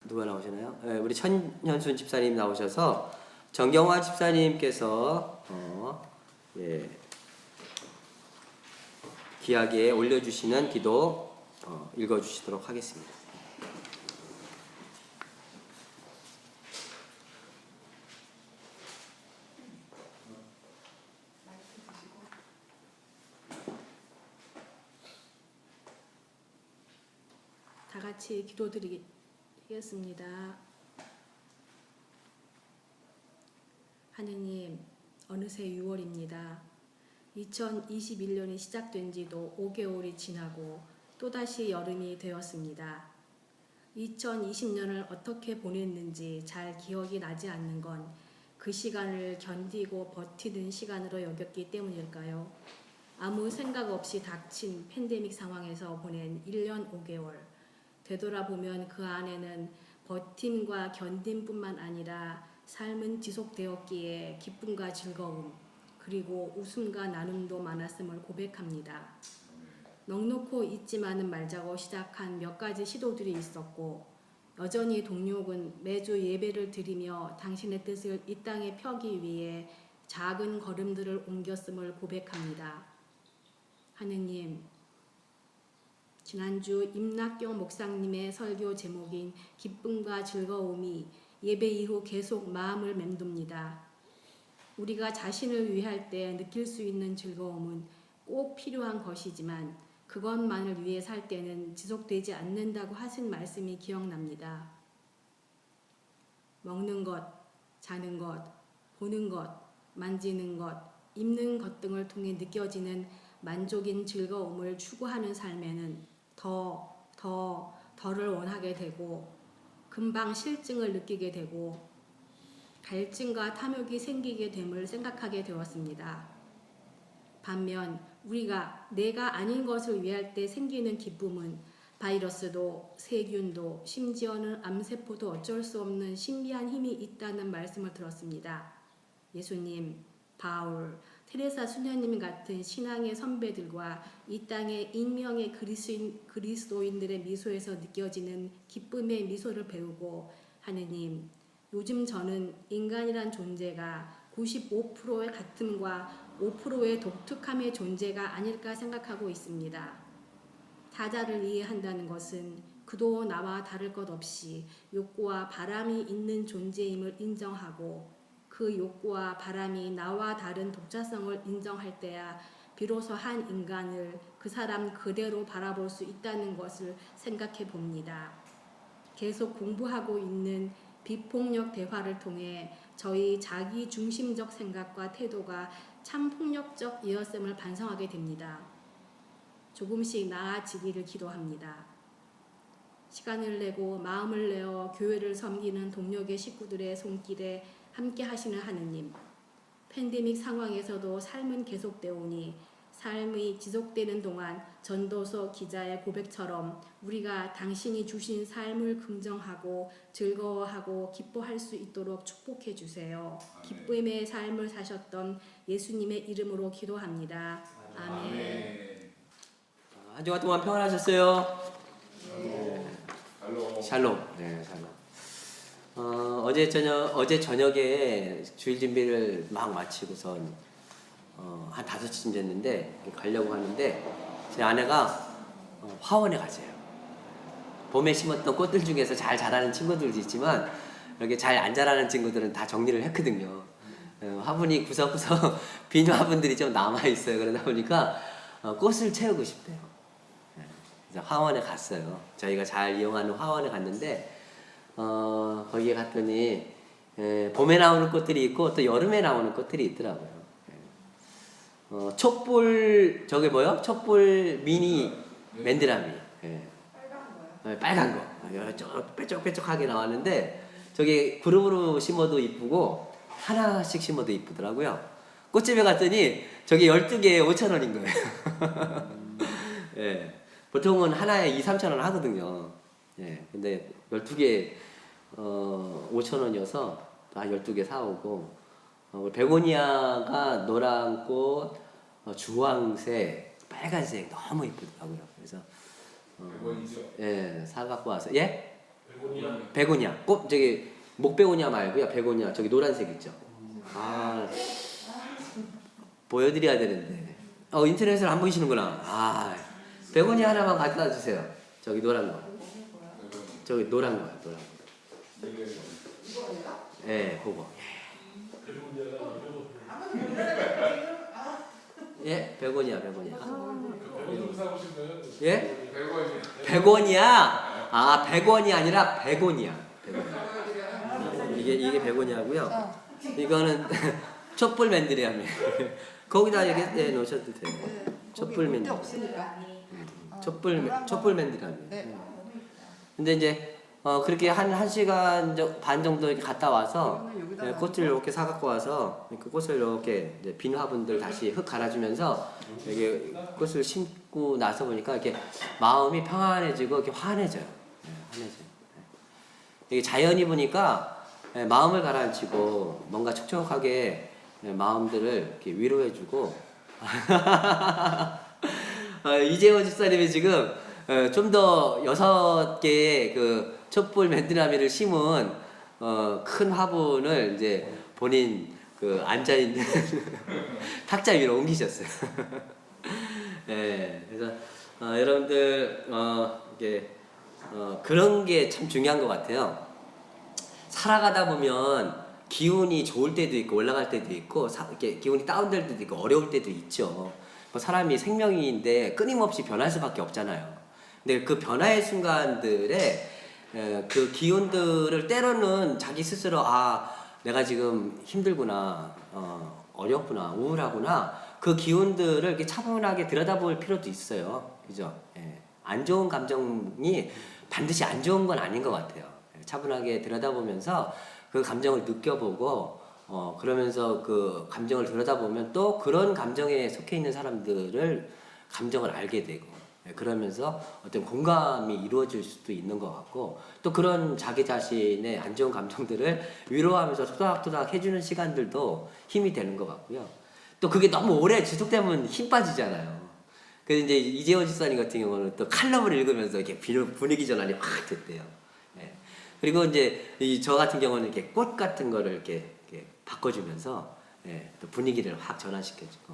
누가 나오시나요? 네, 우리 천현순 집사님 나오셔서 정경화 집사님께서 예, 귀하게 올려주시는 기도 읽어주시도록 하겠습니다. 다 같이 기도드리겠습니다. 하느님, 어느새 6월입니다. 2021년이 시작된 지도 5개월이 지나고 또다시 여름이 되었습니다. 2020년을 어떻게 보냈는지 잘 기억이 나지 않는 건 그 시간을 견디고 버티는 시간으로 여겼기 때문일까요? 아무 생각 없이 닥친 팬데믹 상황에서 보낸 1년 5개월. 되돌아보면 그 안에는 버팀과 견딤뿐만 아니라 삶은 지속되었기에 기쁨과 즐거움, 그리고 웃음과 나눔도 많았음을 고백합니다. 넉넉고 잊지만은 말자고 시작한 몇 가지 시도들이 있었고, 여전히 동력은 매주 예배를 드리며 당신의 뜻을 이 땅에 펴기 위해 작은 걸음들을 옮겼음을 고백합니다. 하느님, 지난주 임낙경 목사님의 설교 제목인 기쁨과 즐거움이 예배 이후 계속 마음을 맴돕니다. 우리가 자신을 위할 때 느낄 수 있는 즐거움은 꼭 필요한 것이지만 그것만을 위해 살 때는 지속되지 않는다고 하신 말씀이 기억납니다. 먹는 것, 자는 것, 보는 것, 만지는 것, 입는 것 등을 통해 느껴지는 만족인 즐거움을 추구하는 삶에는 더를 원하게 되고 금방 실증을 느끼게 되고 갈증과 탐욕이 생기게 됨을 생각하게 되었습니다. 반면 우리가 내가 아닌 것을 위할 때 생기는 기쁨은 바이러스도 세균도 심지어는 암세포도 어쩔 수 없는 신비한 힘이 있다는 말씀을 들었습니다. 예수님, 바울, 테레사 수녀님 같은 신앙의 선배들과 이 땅의 익명의 그리스도인들의 미소에서 느껴지는 기쁨의 미소를 배우고 하느님, 요즘 저는 인간이란 존재가 95%의 같음과 5%의 독특함의 존재가 아닐까 생각하고 있습니다. 타자를 이해한다는 것은 그도 나와 다를 것 없이 욕구와 바람이 있는 존재임을 인정하고 그 욕구와 바람이 나와 다른 독자성을 인정할 때야 비로소 한 인간을 그 사람 그대로 바라볼 수 있다는 것을 생각해 봅니다. 계속 공부하고 있는 비폭력 대화를 통해 저희 자기 중심적 생각과 태도가 참 폭력적이었음을 반성하게 됩니다. 조금씩 나아지기를 기도합니다. 시간을 내고 마음을 내어 교회를 섬기는 동력의 식구들의 손길에 함께 하시는 하느님, 팬데믹 상황에서도 삶은 계속되오니 삶이 지속되는 동안 전도서 기자의 고백처럼 우리가 당신이 주신 삶을 긍정하고 즐거워하고 기뻐할 수 있도록 축복해 주세요. 기쁨의 삶을 사셨던 예수님의 이름으로 기도합니다. 아멘. 한 주간 동안 평안하셨어요? 샬롬. 네, 샬롬. 어제 저녁에 주일 준비를 막 마치고선 한 5시쯤 됐는데 가려고 하는데 제 아내가 화원에 가세요. 봄에 심었던 꽃들 중에서 잘 자라는 친구들도 있지만 이렇게 잘 안 자라는 친구들은 다 정리를 했거든요. 화분이 구석구석 빈 화분들이 좀 남아있어요. 그러다 보니까 꽃을 채우고 싶대요. 그래서 화원에 갔어요. 저희가 잘 이용하는 화원에 갔는데 거기에 갔더니 봄에 나오는 꽃들이 있고 또 여름에 나오는 꽃들이 있더라고요. 촛불 저게 뭐요? 촛불 미니 맨드라미. 빨간 거. 쭉 뾰족뾰족하게 나왔는데 저게 그룹으로 심어도 이쁘고 하나씩 심어도 이쁘더라고요. 꽃집에 갔더니 저게 12개에 5,000원인 거예요. 예. 보통은 하나에 2-3,000원 하거든요. 예. 근데 12개 5,000원이어서 다 12개 사오고 베고니아가 노란꽃, 주황색, 빨간색 너무 이쁘더라고요. 그래서 예, 사갖고 와서 예? 베고니아. 꼭 저기 목베고니아 말고요. 베고니아. 저기 노란색 있죠. 아, 보여드려야 되는데. 인터넷을 안 보이시는구나. 아, 베고니아 하나만 갖다 주세요. 저기 노란 거. 저기 노란 거요. 노란 거. 예, 그거. 예, 베고니아, 베고니아. 예? 100원이야? 아, 100원이 아니라 베고니아. 이게 베고니아고요. 이거는 촛불 맨드리암이에요. 거기다 이렇게 놓으셔도 돼요. 촛불 맨드리암. 촛불 맨드리암이에요. 근데 이제 그렇게 한 1시간 반 정도 이렇게 갔다 와서 꽃을 이렇게 사갖고 와서 그 꽃을 이렇게 이제 빈 화분들 다시 흙 갈아주면서 여기 꽃을 심고 나서 보니까 이렇게 마음이 평안해지고 이렇게 환해져요. 환해져요. 이게 자연이 보니까 마음을 가라앉히고 뭔가 촉촉하게 마음들을 이렇게 위로해주고 이재원 집사님이 지금 좀 더 6개의 그 촛불 맨드라미를 심은 큰 화분을 이제 본인 그 앉아 있는 탁자 위로 옮기셨어요. 네, 그래서 여러분들 이게 그런 게 참 중요한 것 같아요. 살아가다 보면 기운이 좋을 때도 있고 올라갈 때도 있고 이렇게 기운이 다운될 때도 있고 어려울 때도 있죠. 뭐 사람이 생명인데 끊임없이 변할 수밖에 없잖아요. 근데 그 변화의 순간들에 그 기운들을 때로는 자기 스스로 내가 지금 힘들구나, 어렵구나, 우울하구나 그 기운들을 이렇게 차분하게 들여다볼 필요도 있어요. 그죠? 예. 안 좋은 감정이 반드시 안 좋은 건 아닌 것 같아요. 차분하게 들여다보면서 그 감정을 느껴보고 그러면서 그 감정을 들여다보면 또 그런 감정에 속해 있는 사람들을 감정을 알게 되고 그러면서 어떤 공감이 이루어질 수도 있는 것 같고 또 그런 자기 자신의 안 좋은 감정들을 위로하면서 토닥토닥 해주는 시간들도 힘이 되는 것 같고요. 또 그게 너무 오래 지속되면 힘 빠지잖아요. 그래서 이제 이재원 집사님 같은 경우는 또 칼럼을 읽으면서 이렇게 분위기 전환이 확 됐대요. 예. 그리고 이제 저 같은 경우는 이렇게 꽃 같은 거를 이렇게 바꿔주면서 또 분위기를 확 전환시켜주고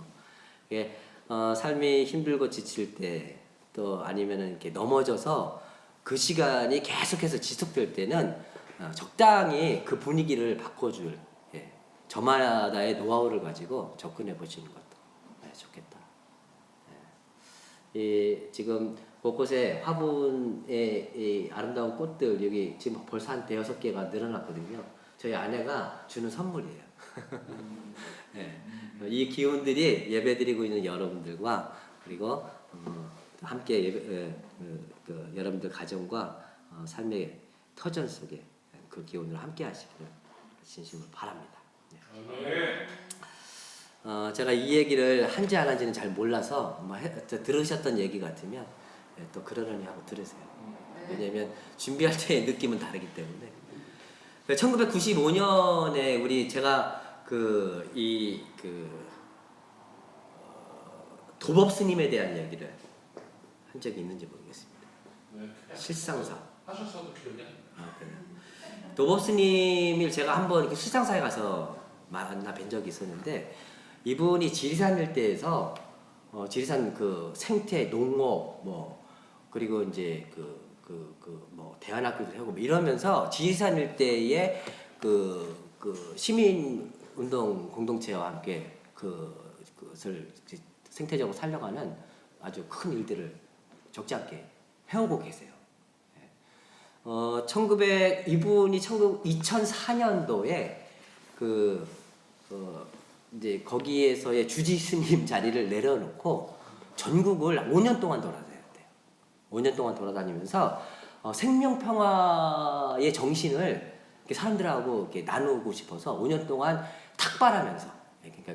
삶이 힘들고 지칠 때 또 아니면은 이렇게 넘어져서 그 시간이 계속해서 지속될 때는 적당히 그 분위기를 바꿔줄 저마다의 노하우를 가지고 접근해 보시는 것도 좋겠다. 지금 곳곳에 화분에 이 아름다운 꽃들 여기 지금 벌써 한 5-6개가 늘어났거든요. 저희 아내가 주는 선물이에요. 이 기운들이 예배드리고 있는 여러분들과 그리고 함께 여러분들 가정과 삶의 터전 속에 그 기운을 함께 하시기를 진심으로 바랍니다. 제가 이 얘기를 한지 안 한지는 잘 몰라서 들으셨던 얘기 같으면 또 그러려니 하고 들으세요. 왜냐면 준비할 때의 느낌은 다르기 때문에. 1995년에 제가 도법 스님에 대한 얘기를 한 적이 있는지 모르겠습니다. 실상사. 하셨어도 기억이 안 나요. 도법 스님을 제가 한번 실상사에 가서 만나 뵌 적이 있었는데 이분이 지리산 일대에서 지리산 그 생태 농업 그리고 이제 뭐 대안학교도 하고 이러면서 지리산 일대의 그 시민 운동 공동체와 함께 그것을 생태적으로 살려가는 아주 큰 일들을 적지 않게 해오고 계세요. 이분이 2004년도에 이제 거기에서의 주지 스님 자리를 내려놓고 전국을 5년 동안 돌아다녔대요. 5년 동안 돌아다니면서 생명평화의 정신을 사람들하고 이렇게 나누고 싶어서 5년 동안 탁발하면서 그러니까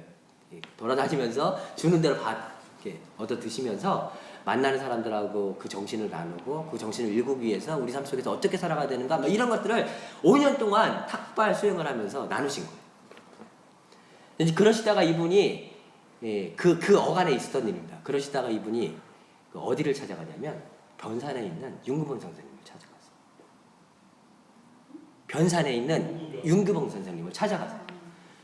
돌아다니면서 주는 대로 이렇게 얻어 드시면서 만나는 사람들하고 그 정신을 나누고 그 정신을 일구기 위해서 우리 삶 속에서 어떻게 살아가야 되는가 이런 것들을 5년 동안 탁발 수행을 하면서 나누신 거예요. 그러시다가 이분이 그 어간에 있었던 일입니다. 그러시다가 이분이 어디를 찾아가냐면 변산에 있는 윤구본 선생님을 찾아갔어요. 변산에 있는 윤규봉 선생님을 찾아가세요.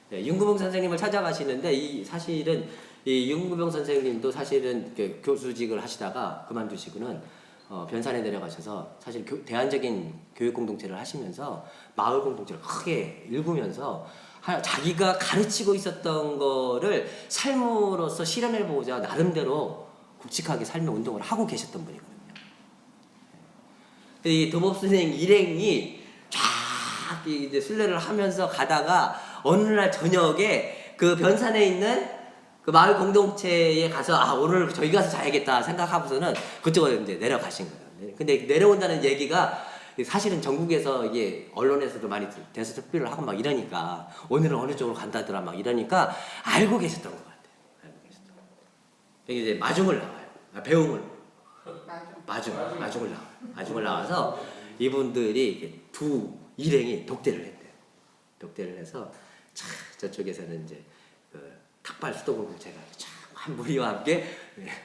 네, 윤규봉 선생님을 찾아가시는데 이 사실은 이 윤규봉 선생님도 사실은 교수직을 하시다가 그만두시고는 변산에 내려가셔서 사실 대안적인 교육 공동체를 하시면서 마을 공동체를 크게 일구면서 자기가 가르치고 있었던 거를 삶으로서 실현해보고자 나름대로 굵직하게 삶의 운동을 하고 계셨던 분이거든요. 이 도법선생 일행이 쫙 이제 순례를 하면서 가다가 어느 날 저녁에 그 변산에 있는 그 마을 공동체에 가서 오늘 저기 가서 자야겠다 생각하고서는 그쪽으로 이제 내려가신 거예요. 근데 내려온다는 얘기가 사실은 전국에서 이게 언론에서도 많이 대서특필을 하고 막 이러니까 오늘은 어느 쪽으로 간다더라 막 이러니까 알고 계셨던 것 같아요. 알고 계셨던 것 같아요. 여기 이제 마중을 나와요. 배움을 마중을 나와요. 마중을 나와서 이분들이 두 일행이 독대를 했대요. 독대를 해서 저쪽에서는 이제 그 탁발 수도공동체가 한 무리와 함께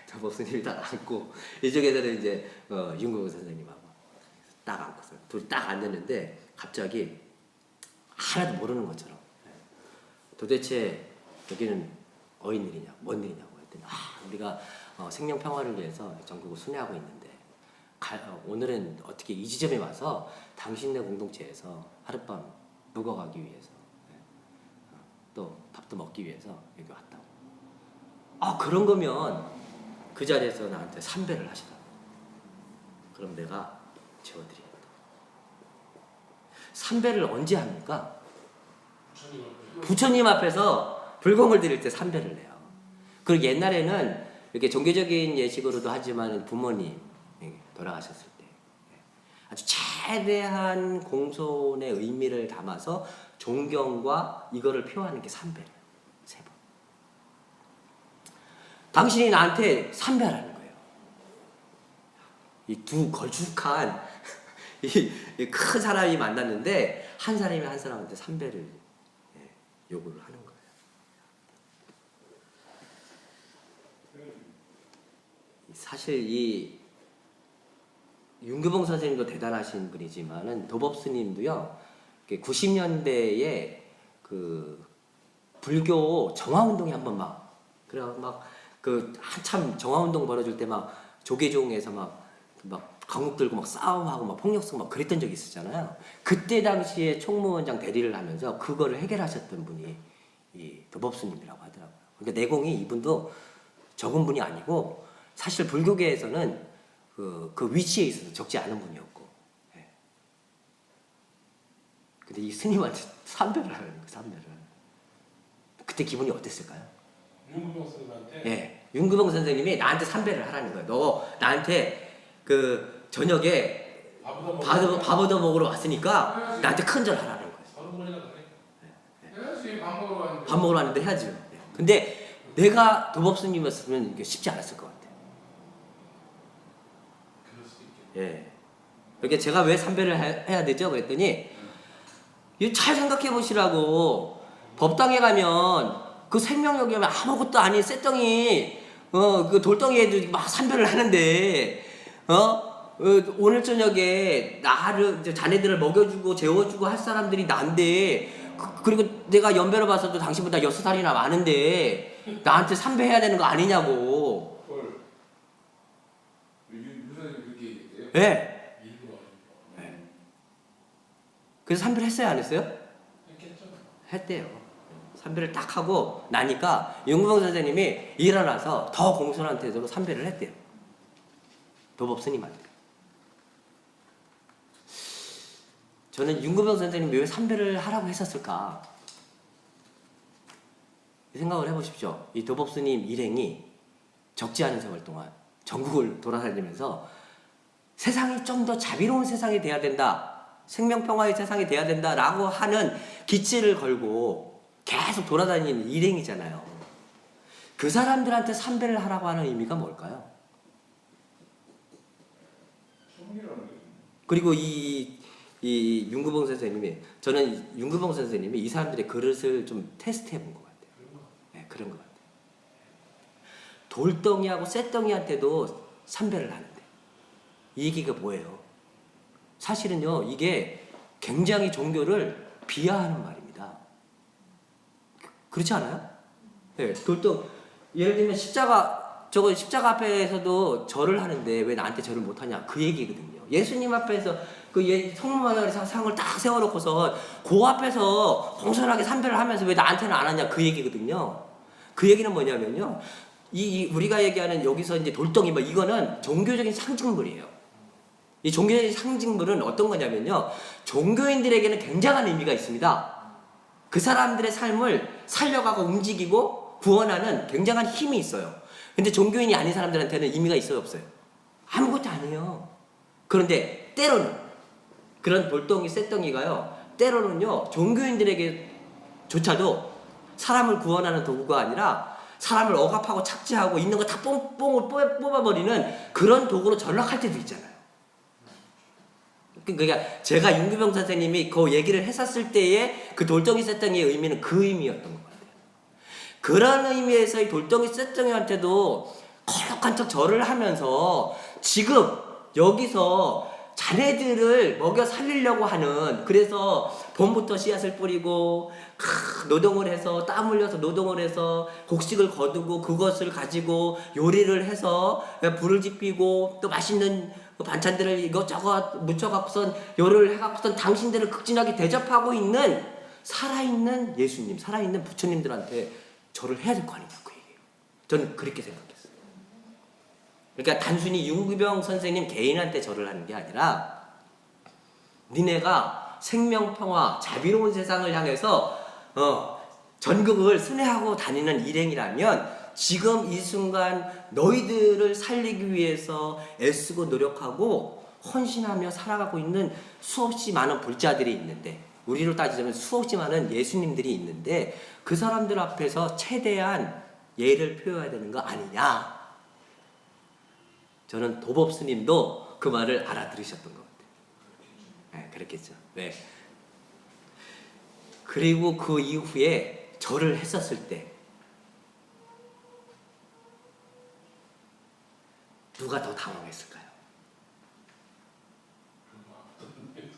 도법스님이 딱 앉고 이쪽에서는 이제 윤국호 선생님하고 딱 앉고서 둘이 딱 앉았는데 갑자기 하나도 모르는 것처럼 도대체 여기는 어인 일이냐 뭔 일이냐고 했더니 우리가 생명 평화를 위해서 전국을 순회하고 있는데 오늘은 어떻게 이 지점에 와서 당신네 공동체에서 하룻밤 묵어가기 위해서 또 밥도 먹기 위해서 여기 왔다고. 그런 거면 그 자리에서 나한테 삼배를 하시라. 그럼 내가 재워드리겠다. 삼배를 언제 합니까? 부처님 앞에서 불공을 드릴 때 삼배를 내요. 그리고 옛날에는 이렇게 종교적인 예식으로도 하지만 부모님 돌아가셨을 때 아주 최대한 공손의 의미를 담아서 존경과 이거를 표하는 게 삼배예요. 세 번. 당신이 나한테 삼배하라는 거예요. 이 두 걸쭉한 이 큰 사람이 만났는데 한 사람이 한 사람한테 삼배를 요구를 하는 거예요. 사실 이 윤규봉 선생님도 대단하신 분이지만은 도법스님도요. 90년대에 그 불교 정화운동이 한번 그래 그 한참 정화운동 벌어질 때 조계종에서 강목 들고 싸움하고 폭력 쓰고 그랬던 적이 있었잖아요. 그때 당시에 총무원장 대리를 하면서 그거를 해결하셨던 분이 이 도법스님이라고 하더라고요. 그러니까 내공이 이분도 적은 분이 아니고 사실 불교계에서는 그 위치에 있어서 적지 않은 분이었고. 근데 이 스님한테 삼배를 하는 거예요. 삼배를. 그때 기분이 어땠을까요? 윤구봉 선생님한테? 예. 윤구봉 선생님이 나한테 삼배를 하라는 거예요. 너 나한테 그 저녁에 밥 얻어 먹으러 왔으니까 나한테 큰절 하라는 거예요. 서른 번이나 가네. 해야지. 밥 먹으러 왔는데. 밥 먹으러 왔는데 해야죠. 근데 내가 도법스님이었으면 이게 쉽지 않았을 것 같아요. 그럴 수도 있겠네. 예. 그러니까 제가 왜 삼배를 해야 되죠? 그랬더니 잘 생각해 보시라고. 법당에 가면 그 생명력이 아무것도 아닌 쇳덩이 그 돌덩이에도 삼배를 하는데 오늘 저녁에 자네들을 먹여주고 재워주고 할 사람들이 난데 그리고 내가 연배로 봐서도 당신보다 6살이나 많은데 나한테 삼배해야 되는 거 아니냐고. 헐. 유선생님 그렇게 얘기해요? 예. 일부러. 그래서 삼배를 했어요, 안 했어요? 했겠죠. 했대요. 삼배를 딱 하고 나니까 윤구봉 선생님이 일어나서 더 공손한 태도로 삼배를 했대요. 도법스님한테. 저는 윤구봉 선생님이 왜 삼배를 하라고 했었을까? 생각을 해보십시오. 이 도법스님 일행이 적지 않은 세월 동안 전국을 돌아다니면서 세상이 좀 더 자비로운 세상이 돼야 된다. 생명평화의 세상이 돼야 된다라고 하는 기치를 걸고 계속 돌아다니는 일행이잖아요. 그 사람들한테 삼배를 하라고 하는 의미가 뭘까요? 그리고 이 윤구봉 선생님이, 저는 윤구봉 선생님이 이 사람들의 그릇을 좀 테스트해 본 것 같아요. 네, 그런 것 같아요. 돌덩이하고 쇳덩이한테도 삼배를 하는데 이 얘기가 뭐예요? 사실은요, 이게 굉장히 종교를 비하하는 말입니다. 그렇지 않아요? 네, 돌덩 예를 들면 십자가 앞에서도 절을 하는데 왜 나한테 절을 못하냐 그 얘기거든요. 예수님 앞에서 그 성모마리아 상을 딱 세워놓고서 그 앞에서 공손하게 삼배를 하면서 왜 나한테는 안 하냐 그 얘기거든요. 그 얘기는 뭐냐면요. 우리가 얘기하는 여기서 이제 돌덩이 뭐 이거는 종교적인 상징물이에요. 이 종교적인 상징물은 어떤 거냐면요. 종교인들에게는 굉장한 의미가 있습니다. 그 사람들의 삶을 살려가고 움직이고 구원하는 굉장한 힘이 있어요. 근데 종교인이 아닌 사람들한테는 의미가 있어요, 없어요? 아무것도 아니에요. 그런데 때로는 그런 돌덩이, 쇳덩이가요. 때로는요. 종교인들에게조차도 사람을 구원하는 도구가 아니라 사람을 억압하고 착취하고 있는 거 다 뽕뽕을 뽑아버리는 그런 도구로 전락할 때도 있잖아요. 그러니까 제가 윤규병 선생님이 그 얘기를 했었을 때의 그 돌덩이 쇳덩이의 의미는 그 의미였던 것 같아요. 그런 의미에서 이 돌덩이 쇳덩이한테도 거룩한 척 절을 하면서 지금 여기서 자네들을 먹여 살리려고 하는, 그래서 봄부터 씨앗을 뿌리고 노동을 해서 땀 흘려서 노동을 해서 곡식을 거두고 그것을 가지고 요리를 해서 불을 지피고 또 맛있는 반찬들을 이것저것 묻혀갖고선 요리를 해갖고선 당신들을 극진하게 대접하고 있는 살아있는 예수님, 살아있는 부처님들한테 절을 해야 될 거 아니냐 그 얘기예요. 저는 그렇게 생각했어요. 그러니까 단순히 윤규병 선생님 개인한테 절을 하는 게 아니라 니네가 생명평화 자비로운 세상을 향해서 전국을 순회하고 다니는 일행이라면 지금 이 순간 너희들을 살리기 위해서 애쓰고 노력하고 헌신하며 살아가고 있는 수없이 많은 불자들이 있는데, 우리로 따지자면 수없이 많은 예수님들이 있는데 그 사람들 앞에서 최대한 예를 표해야 되는 거 아니냐. 저는 도법 스님도 그 말을 알아들으셨던 것 같아요. 네, 그랬겠죠. 네. 그리고 그 이후에 절을 했었을 때 누가 더 당황했을까요?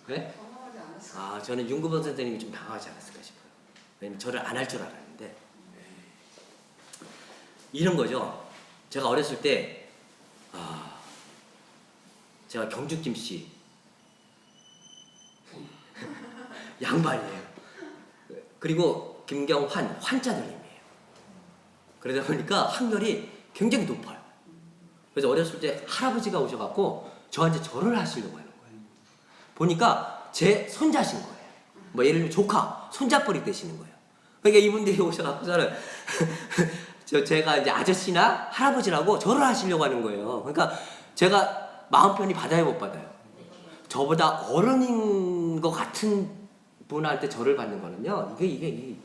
네? 아, 저는 윤구본 선생님이 좀 당황하지 않았을까 싶어요. 왜냐면 절을 안 할 줄 알았는데 이런 거죠. 제가 어렸을 때 제가 경주 김씨 양반이에요. 그리고 김경환 환자들님이에요. 그러다 보니까 학렬이 굉장히 높아요. 그래서 어렸을 때 할아버지가 오셔갖고 저한테 절을 하시려고 하는 거예요. 보니까 제 손자신 거예요. 뭐 예를 들면 조카, 손잡벌이 되시는 거예요. 그러니까 이분들이 오셔갖고 저는 제가 이제 아저씨나 할아버지라고 절을 하시려고 하는 거예요. 그러니까 제가 마음 편히 받아요, 못 받아요? 저보다 어른인 것 같은 분한테 절을 받는 거는요, 이게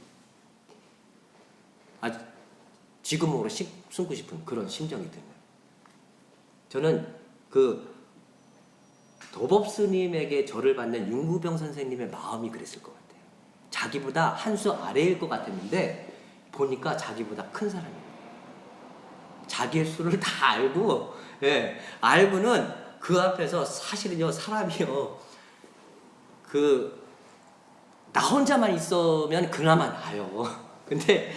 아주 지금으로 숨고 싶은 그런 심정이 드네요. 저는 그 도법 스님에게 절을 받는 윤구병 선생님의 마음이 그랬을 것 같아요. 자기보다 한 수 아래일 것 같았는데 보니까 자기보다 큰 사람이에요. 자기의 수를 다 알고, 알고는 그 앞에서 사실은요, 사람이요, 나 혼자만 있으면 그나마 나아요. 근데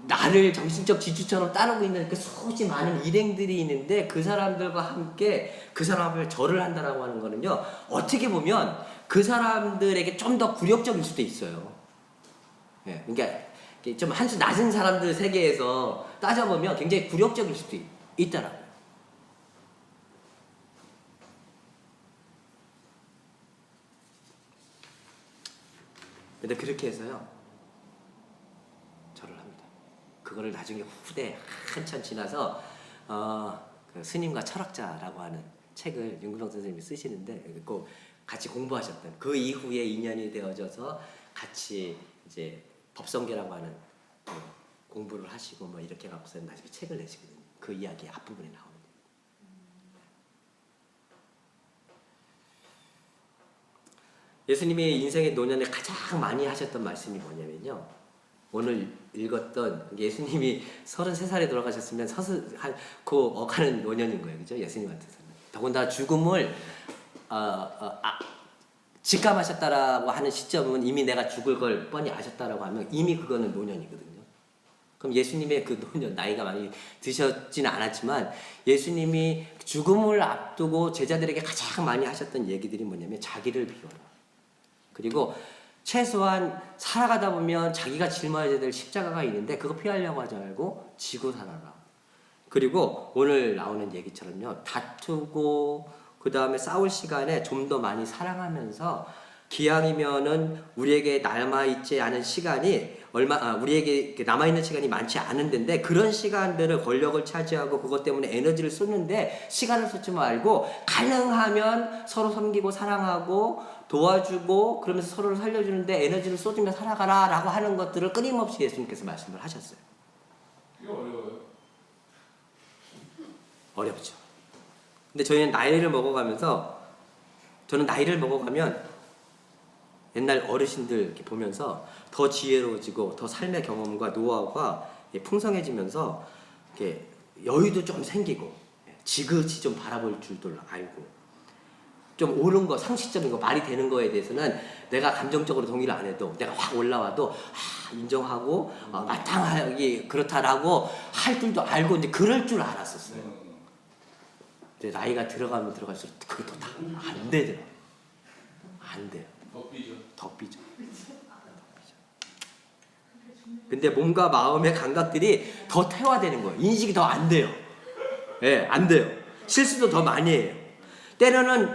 나를 정신적 지주처럼 따르고 있는 그 수없이 많은 일행들이 있는데 그 사람들과 함께 그 사람 앞에 절을 한다라고 하는 거는요, 어떻게 보면 그 사람들에게 좀 더 굴욕적일 수도 있어요. 그러니까 좀 한 수 낮은 사람들 세계에서 따져보면 굉장히 굴욕적일 수도 있더라고요. 근데 그렇게 해서요, 절을 합니다. 그거를 나중에 후대 한참 지나서 그 스님과 철학자라고 하는 책을 윤구병 선생님이 쓰시는데 꼭 같이 공부하셨던, 그 이후에 인연이 되어져서 같이 이제 법성계라고 하는 공부를 하시고 뭐 이렇게 갖고서 나중에 책을 내시거든요. 그 이야기 앞부분에 나오는데, 예수님이 인생의 노년에 가장 많이 하셨던 말씀이 뭐냐면요, 오늘 읽었던, 예수님이 33살에 돌아가셨으면 그 어가는 노년인 거예요. 그죠? 예수님한테서는. 더군다나 죽음을 직감하셨다라고 하는 시점은 이미 내가 죽을 걸 뻔히 아셨다라고 하면 이미 그거는 노년이거든요. 그럼 예수님의 그 노년, 나이가 많이 드셨지는 않았지만 예수님이 죽음을 앞두고 제자들에게 가장 많이 하셨던 얘기들이 뭐냐면 자기를 비워라. 그리고 최소한 살아가다 보면 자기가 짊어져야 될 십자가가 있는데 그거 피하려고 하지 말고 지고 살아라. 그리고 오늘 나오는 얘기처럼요. 다투고 그 다음에 싸울 시간에 좀 더 많이 사랑하면서 기왕이면은 우리에게 남아있지 않은 시간이 우리에게 남아있는 시간이 많지 않은 데인데 그런 시간들을 권력을 차지하고 그것 때문에 에너지를 쏟는데 시간을 쏟지 말고 가능하면 서로 섬기고 사랑하고 도와주고 그러면서 서로를 살려주는데 에너지를 쏟으며 살아가라 라고 하는 것들을 끊임없이 예수님께서 말씀을 하셨어요. 이거 어려워요. 어렵죠. 근데 저희는 나이를 먹어가면 옛날 어르신들 이렇게 보면서 더 지혜로워지고 더 삶의 경험과 노하우가 풍성해지면서 이렇게 여유도 좀 생기고 지그시 좀 바라볼 줄도 알고 좀 옳은 거, 상식적인 거, 말이 되는 거에 대해서는 내가 감정적으로 동의를 안 해도 내가 확 올라와도 인정하고 마땅하게 그렇다라고 할 줄도 알고 이제 그럴 줄 알았었어요. 근데 나이가 들어가면 들어갈수록 그것도 다 안 되더라고요. 안 돼요. 더 삐져. 근데 몸과 마음의 감각들이 더 태화되는 거예요. 인식이 더 안 돼요. 예, 안 돼요. 실수도 더 많이 해요. 때로는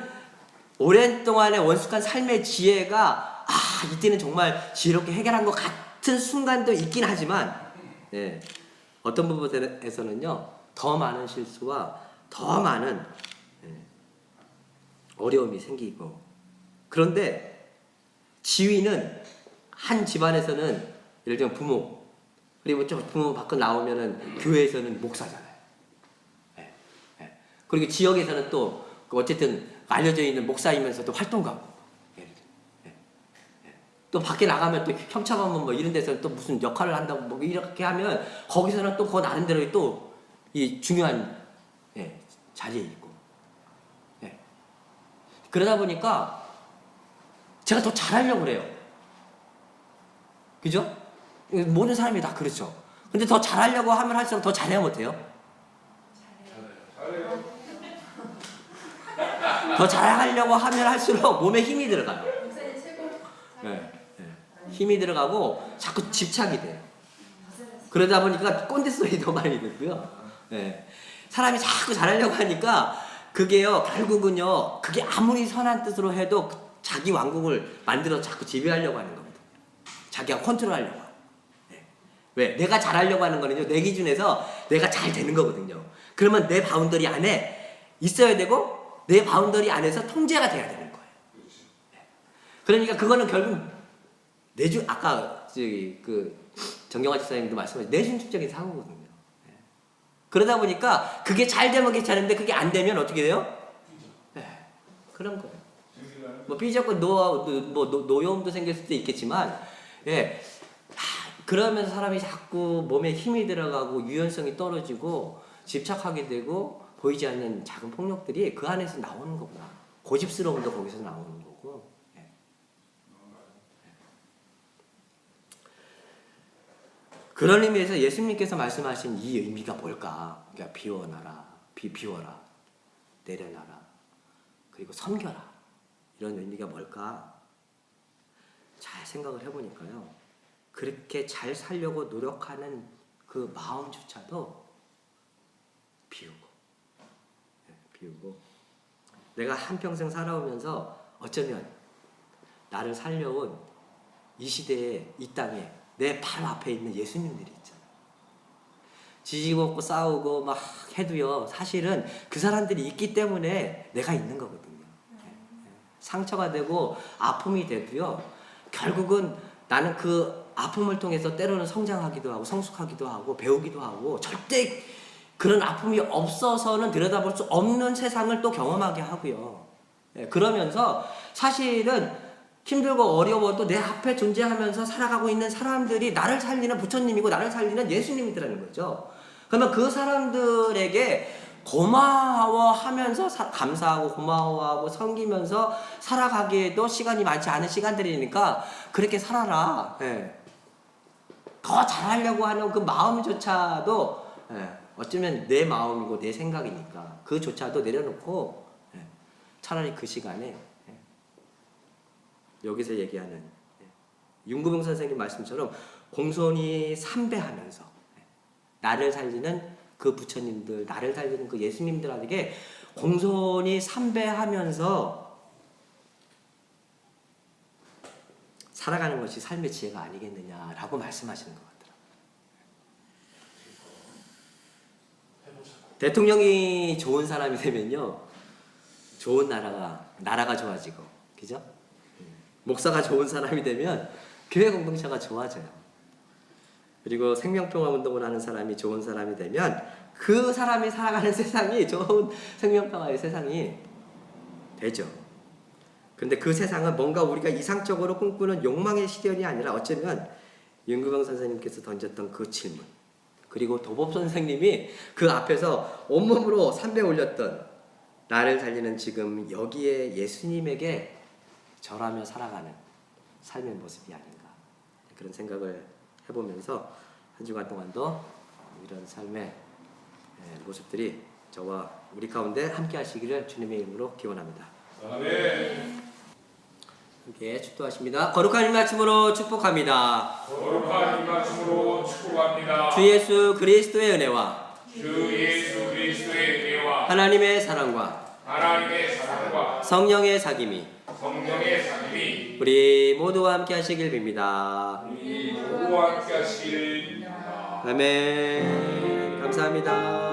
오랜 동안의 원숙한 삶의 지혜가 이때는 정말 지혜롭게 해결한 것 같은 순간도 있긴 하지만 어떤 부분에서는요 더 많은 실수와 더 많은 어려움이 생기고 그런데 지위는 한 집안에서는 예를 들면 부모 그리고 좀 부모 밖으로 나오면은 교회에서는 목사잖아요. 그리고 지역에서는 또 어쨌든 알려져 있는 목사이면서도 활동가고 또 밖에 나가면 또 협찬하면 뭐 이런 데서는 또 무슨 역할을 한다고 뭐 이렇게 하면 거기서는 또 그 나름대로 또 이 중요한 자리에 있고 그러다 보니까 제가 더 잘하려고 그래요. 그죠? 모든 사람이 다 그렇죠. 근데 더 잘하려고 하면 할수록 더 잘해야 못해요? 잘해요. 더 잘하려고 하면 할수록 몸에 힘이 들어가요. 힘이 들어가고 자꾸 집착이 돼요. 그러다 보니까 꼰대 소리 더 많이 듣고요. 사람이 자꾸 잘하려고 하니까 그게요 결국은요 그게 아무리 선한 뜻으로 해도 자기 왕국을 만들어 자꾸 지배하려고 하는 겁니다. 자기가 컨트롤하려고. 왜? 내가 잘하려고 하는 거는요 내 기준에서 내가 잘 되는 거거든요. 그러면 내 바운더리 안에 있어야 되고 내 바운더리 안에서 통제가 돼야 되는 거예요. 그러니까 그거는 결국 아까 정경화 집사님도 말씀하신 내중심적인 사고거든요. 그러다 보니까 그게 잘 되면 괜찮은데 그게 안 되면 어떻게 돼요? 그런 거예요. 뭐 삐졌고 노여움도 생길 수도 있겠지만 그러면서 사람이 자꾸 몸에 힘이 들어가고 유연성이 떨어지고 집착하게 되고 보이지 않는 작은 폭력들이 그 안에서 나오는 거구나. 고집스러움도 거기서 나오는 거고. 그런 의미에서 예수님께서 말씀하신 이 의미가 뭘까? 그러니까 비워라, 내려놔라, 그리고 섬겨라. 이런 의미가 뭘까? 잘 생각을 해보니까요. 그렇게 잘 살려고 노력하는 그 마음조차도 비우고 내가 한평생 살아오면서 어쩌면 나를 살려온 이 시대에 이 땅에 내 바로 앞에 있는 예수님들이 있잖아요. 지지고 싸우고 막 해도요 사실은 그 사람들이 있기 때문에 내가 있는 거거든요. 상처가 되고 아픔이 되고요 결국은 나는 그 아픔을 통해서 때로는 성장하기도 하고 성숙하기도 하고 배우기도 하고 절대 그런 아픔이 없어서는 들여다볼 수 없는 세상을 또 경험하게 하고요. 그러면서 사실은 힘들고 어려워도 내 앞에 존재하면서 살아가고 있는 사람들이 나를 살리는 부처님이고 나를 살리는 예수님이더라는 거죠. 그러면 그 사람들에게 고마워하면서 감사하고 고마워하고 섬기면서 살아가기에도 시간이 많지 않은 시간들이니까 그렇게 살아라. 예. 더 잘하려고 하는 그 마음조차도 어쩌면 내 마음이고 내 생각이니까 그조차도 내려놓고 차라리 그 시간에 여기서 얘기하는 윤구병 선생님 말씀처럼 공손히 삼배하면서 나를 살리는 그 부처님들, 나를 살리는 그 예수님들에게 공손히 삼배하면서 살아가는 것이 삶의 지혜가 아니겠느냐라고 말씀하시는 것 같더라고요. 대통령이 좋은 사람이 되면요, 좋은 나라가 좋아지고, 그죠? 목사가 좋은 사람이 되면 교회 공동체가 좋아져요. 그리고 생명평화운동을 하는 사람이 좋은 사람이 되면 그 사람이 살아가는 세상이 좋은 생명평화의 세상이 되죠. 근데 그 세상은 뭔가 우리가 이상적으로 꿈꾸는 욕망의 시련이 아니라 어쩌면 윤구병 선생님께서 던졌던 그 질문, 그리고 도법 선생님이 그 앞에서 온몸으로 삼배 올렸던 나를 살리는 지금 여기에 예수님에게 절하며 살아가는 삶의 모습이 아닌가, 그런 생각을 해보면서 한 주간 동안도 이런 삶의 모습들이 저와 우리 가운데 함께 하시기를 주님의 이름으로 기원합니다. 아멘. 함께 축도하십니다. 거룩한 이 말씀으로 축복합니다. 거룩한 이 말씀으로 축복합니다. 주 예수 그리스도의 은혜와 주 예수 그리스도의 은혜와 하나님의 사랑과 하나님의 사랑과 성령의 사귐이 성령의 상임이 우리 모두와 함께 하시길 빕니다. 우리 모두와 함께 하시길 아멘. 감사합니다.